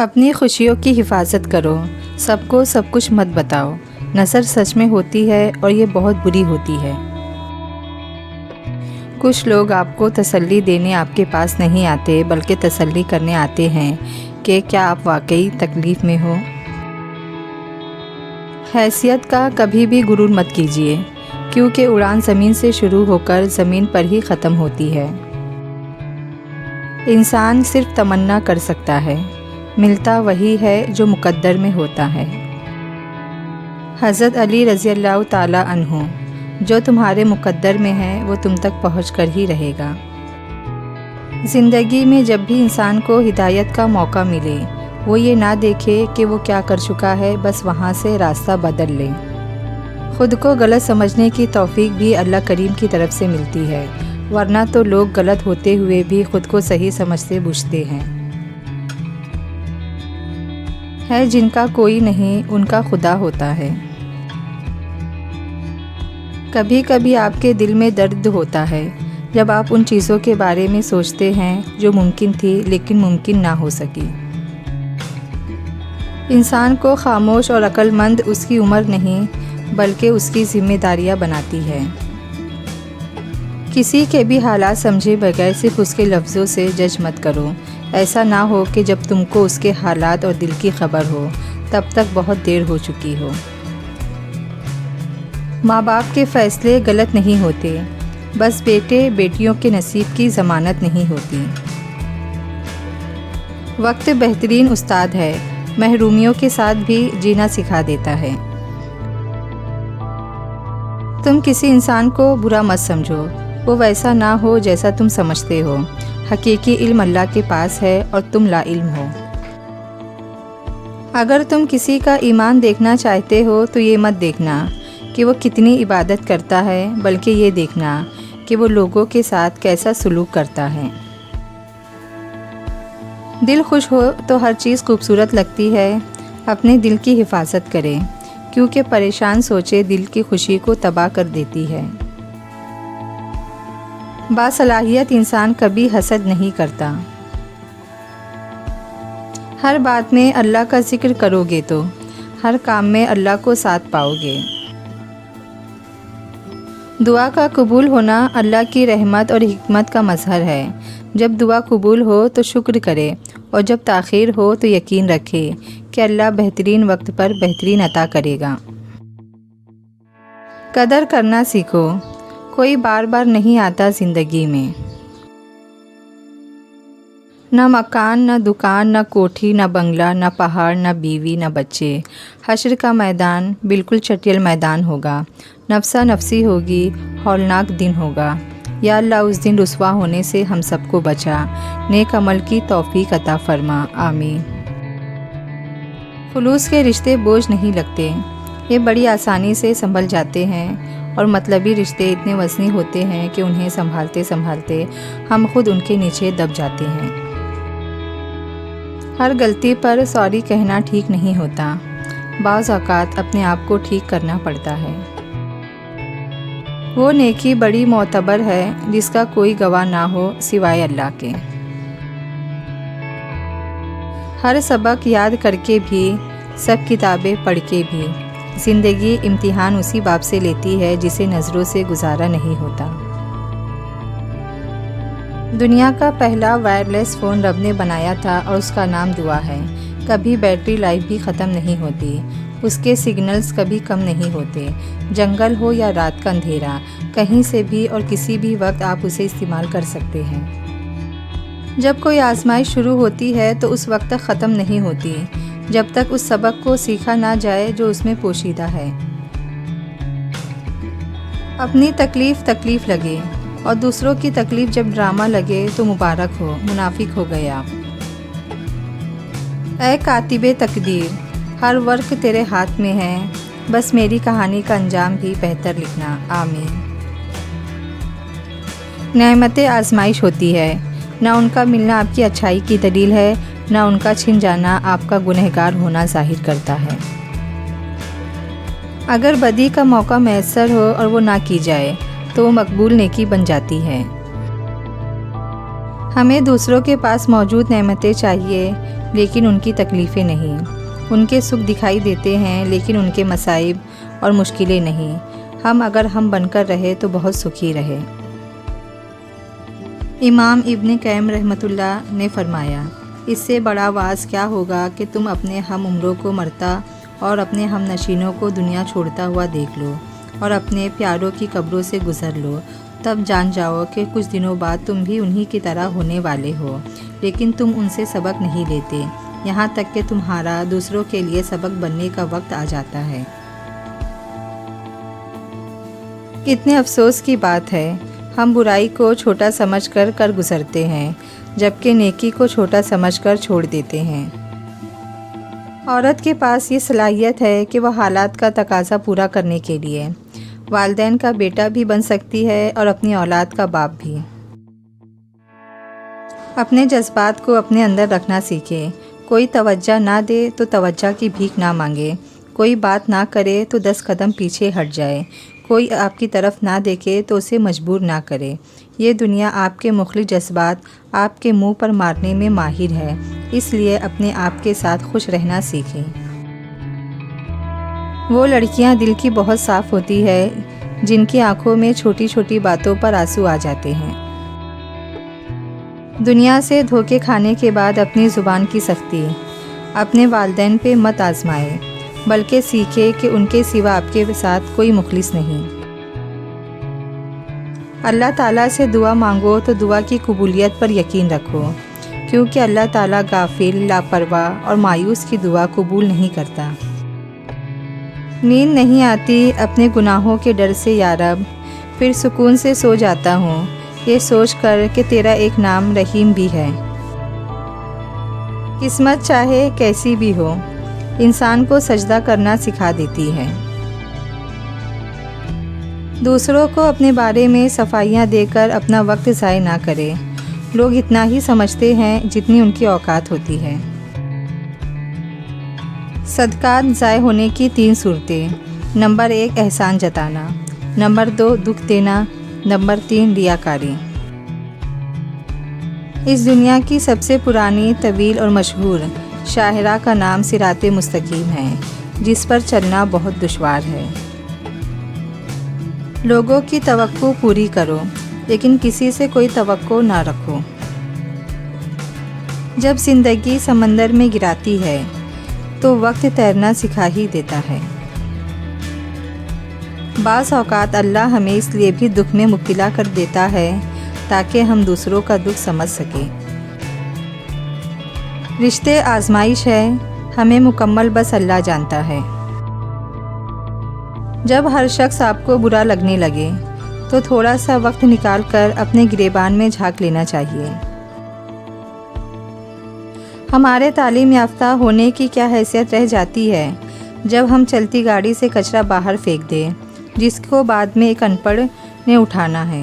اپنی خوشیوں کی حفاظت کرو، سب کو سب کچھ مت بتاؤ۔ نظر سچ میں ہوتی ہے اور یہ بہت بری ہوتی ہے۔ کچھ لوگ آپ کو تسلی دینے آپ کے پاس نہیں آتے بلکہ تسلی کرنے آتے ہیں کہ کیا آپ واقعی تکلیف میں ہو۔ حیثیت کا کبھی بھی غرور مت کیجیے، کیونکہ اڑان زمین سے شروع ہو کر زمین پر ہی ختم ہوتی ہے۔ انسان صرف تمنا کر سکتا ہے، ملتا وہی ہے جو مقدر میں ہوتا ہے۔ حضرت علی رضی اللہ تعالیٰ عنہ، جو تمہارے مقدر میں ہے وہ تم تک پہنچ کر ہی رہے گا۔ زندگی میں جب بھی انسان کو ہدایت کا موقع ملے، وہ یہ نہ دیکھے کہ وہ کیا کر چکا ہے، بس وہاں سے راستہ بدل لے۔ خود کو غلط سمجھنے کی توفیق بھی اللہ کریم کی طرف سے ملتی ہے، ورنہ تو لوگ غلط ہوتے ہوئے بھی خود کو صحیح سمجھتے بوجھتے ہیں۔ ہے جن کا کوئی نہیں، ان کا خدا ہوتا ہے۔ کبھی کبھی آپ کے دل میں درد ہوتا ہے جب آپ ان چیزوں کے بارے میں سوچتے ہیں جو ممکن تھی لیکن ممکن نہ ہو سکی۔ انسان کو خاموش اور عقل مند اس کی عمر نہیں بلکہ اس کی ذمہ داریاں بناتی ہے۔ کسی کے بھی حالات سمجھے بغیر صرف اس کے لفظوں سے جج مت کرو۔ ایسا نہ ہو کہ جب تم کو اس کے حالات اور دل کی خبر ہو تب تک بہت دیر ہو چکی ہو۔ ماں باپ کے فیصلے غلط نہیں ہوتے، بس بیٹے بیٹیوں کے نصیب کی ضمانت نہیں ہوتی۔ وقت بہترین استاد ہے، محرومیوں کے ساتھ بھی جینا سکھا دیتا ہے۔ تم کسی انسان کو برا مت سمجھو، وہ ویسا نہ ہو جیسا تم سمجھتے ہو۔ حقیقی علم اللہ کے پاس ہے اور تم لا علم ہو۔ اگر تم کسی کا ایمان دیکھنا چاہتے ہو تو یہ مت دیکھنا کہ وہ کتنی عبادت کرتا ہے، بلکہ یہ دیکھنا کہ وہ لوگوں کے ساتھ کیسا سلوک کرتا ہے۔ دل خوش ہو تو ہر چیز خوبصورت لگتی ہے۔ اپنے دل کی حفاظت کریں، کیونکہ پریشان سوچے دل کی خوشی کو تباہ کر دیتی ہے۔ باصلاحیت انسان کبھی حسد نہیں کرتا۔ ہر بات میں اللہ کا ذکر کرو گے تو ہر کام میں اللہ کو ساتھ پاؤ گے۔ دعا کا قبول ہونا اللہ کی رحمت اور حکمت کا مظہر ہے۔ جب دعا قبول ہو تو شکر کرے، اور جب تاخیر ہو تو یقین رکھے کہ اللہ بہترین وقت پر بہترین عطا کرے گا۔ قدر کرنا سیکھو، کوئی بار بار نہیں آتا زندگی میں۔ نہ مکان، نہ دکان، نہ کوٹھی، نہ بنگلہ، نہ پہاڑ، نہ بیوی، نہ بچے۔ حشر کا میدان بالکل چٹیل میدان ہوگا، نفسا نفسی ہوگی، ہولناک دن ہوگا۔ یا اللہ اس دن رسوا ہونے سے ہم سب کو بچا، نیک عمل کی توفیق عطا فرما، آمین۔ خلوص کے رشتے بوجھ نہیں لگتے، یہ بڑی آسانی سے سنبھل جاتے ہیں، اور مطلبی رشتے اتنے وزنی ہوتے ہیں کہ انہیں سنبھالتے سنبھالتے ہم خود ان کے نیچے دب جاتے ہیں۔ ہر غلطی پر سوری کہنا ٹھیک نہیں ہوتا، بعض اوقات اپنے آپ کو ٹھیک کرنا پڑتا ہے۔ وہ نیکی بڑی معتبر ہے جس کا کوئی گواہ نہ ہو سوائے اللہ کے۔ ہر سبق یاد کر کے بھی، سب کتابیں پڑھ کے بھی، زندگی امتحان اسی باب سے لیتی ہے جسے نظروں سے گزارا نہیں ہوتا۔ دنیا کا پہلا وائرلیس فون رب نے بنایا تھا اور اس کا نام دعا ہے۔ کبھی بیٹری لائف بھی ختم نہیں ہوتی، اس کے سگنلز کبھی کم نہیں ہوتے۔ جنگل ہو یا رات کا اندھیرا، کہیں سے بھی اور کسی بھی وقت آپ اسے استعمال کر سکتے ہیں۔ جب کوئی آزمائش شروع ہوتی ہے تو اس وقت تک ختم نہیں ہوتی جب تک اس سبق کو سیکھا نہ جائے جو اس میں پوشیدہ ہے۔ اپنی تکلیف تکلیف لگے اور دوسروں کی تکلیف جب ڈرامہ لگے تو مبارک ہو، منافق ہو گئے آپ۔ اے کاتب تقدیر، ہر ورق تیرے ہاتھ میں ہے، بس میری کہانی کا انجام بھی بہتر لکھنا، آمین۔ نعمتیں آزمائش ہوتی ہے، نہ ان کا ملنا آپ کی اچھائی کی دلیل ہے، نہ ان کا چھن جانا آپ کا گنہگار ہونا ظاہر کرتا ہے۔ اگر بدی کا موقع میسر ہو اور وہ نہ کی جائے تو وہ مقبول نیکی بن جاتی ہے۔ ہمیں دوسروں کے پاس موجود نعمتیں چاہیے لیکن ان کی تکلیفیں نہیں، ان کے سکھ دکھائی دیتے ہیں لیکن ان کے مصائب اور مشکلیں نہیں۔ اگر ہم بن کر رہے تو بہت سکھی رہے۔ امام ابن قیم رحمۃ اللہ نے فرمایا، اس سے بڑا واعظ کیا ہوگا کہ تم اپنے ہم عمروں کو مرتا اور اپنے ہم نشینوں کو دنیا چھوڑتا ہوا دیکھ لو اور اپنے پیاروں کی قبروں سے گزر لو، تب جان جاؤ کہ کچھ دنوں بعد تم بھی انہی کی طرح ہونے والے ہو، لیکن تم ان سے سبق نہیں لیتے، یہاں تک کہ تمہارا دوسروں کے لیے سبق بننے کا وقت آ جاتا ہے۔ کتنے افسوس کی بات ہے، ہم برائی کو چھوٹا سمجھ کر گزرتے ہیں، جبکہ نیکی کو چھوٹا سمجھ کر چھوڑ دیتے ہیں۔ عورت کے پاس یہ صلاحیت ہے کہ وہ حالات کا تقاضا پورا کرنے کے لیے والدین کا بیٹا بھی بن سکتی ہے اور اپنی اولاد کا باپ بھی۔ اپنے جذبات کو اپنے اندر رکھنا سیکھے، کوئی توجہ نہ دے تو توجہ کی بھیک نہ مانگے، کوئی بات نہ کرے تو 10 قدم پیچھے ہٹ جائے، کوئی آپ کی طرف نہ دیکھے تو اسے مجبور نہ کرے۔ یہ دنیا آپ کے مخلص جذبات آپ کے منہ پر مارنے میں ماہر ہے، اس لیے اپنے آپ کے ساتھ خوش رہنا سیکھیں۔ وہ لڑکیاں دل کی بہت صاف ہوتی ہے جن کی آنکھوں میں چھوٹی چھوٹی باتوں پر آنسو آ جاتے ہیں۔ دنیا سے دھوکے کھانے کے بعد اپنی زبان کی سختی اپنے والدین پہ مت آزمائے، بلکہ سیکھے کہ ان کے سوا آپ کے ساتھ کوئی مخلص نہیں۔ اللہ تعالیٰ سے دعا مانگو تو دعا کی قبولیت پر یقین رکھو، کیونکہ اللہ تعالیٰ غافل، لاپرواہ اور مایوس کی دعا قبول نہیں کرتا۔ نیند نہیں آتی اپنے گناہوں کے ڈر سے یا رب، پھر سکون سے سو جاتا ہوں یہ سوچ کر کہ تیرا ایک نام رحیم بھی ہے۔ قسمت چاہے کیسی بھی ہو، انسان کو سجدہ کرنا سکھا دیتی ہے۔ دوسروں کو اپنے بارے میں صفائیاں دے کر اپنا وقت ضائع نہ کرے، لوگ اتنا ہی سمجھتے ہیں جتنی ان کی اوقات ہوتی ہے۔ صدقات ضائع ہونے کی 3 صورتیں: نمبر 1 احسان جتانا، نمبر 2 دکھ دینا، نمبر 3 ریاکاری۔ اس دنیا کی سب سے پرانی، طویل اور مشہور شاہراہ کا نام صراط مستقیم ہے، جس پر چلنا بہت دشوار ہے۔ لوگوں کی توقع پوری کرو لیکن کسی سے کوئی توقع نہ رکھو۔ جب زندگی سمندر میں گراتی ہے تو وقت تیرنا سکھا ہی دیتا ہے۔ بعض اوقات اللہ ہمیں اس لیے بھی دکھ میں مبتلا کر دیتا ہے تاکہ ہم دوسروں کا دکھ سمجھ سکیں۔ رشتے آزمائش ہے، ہمیں مکمل بس اللہ جانتا ہے۔ جب ہر شخص آپ کو برا لگنے لگے تو تھوڑا سا وقت نکال کر اپنے گریبان میں جھانک لینا چاہیے۔ ہمارے تعلیم یافتہ ہونے کی کیا حیثیت رہ جاتی ہے جب ہم چلتی گاڑی سے کچرا باہر پھینک دیں جس کو بعد میں ایک ان پڑھ نے اٹھانا ہے۔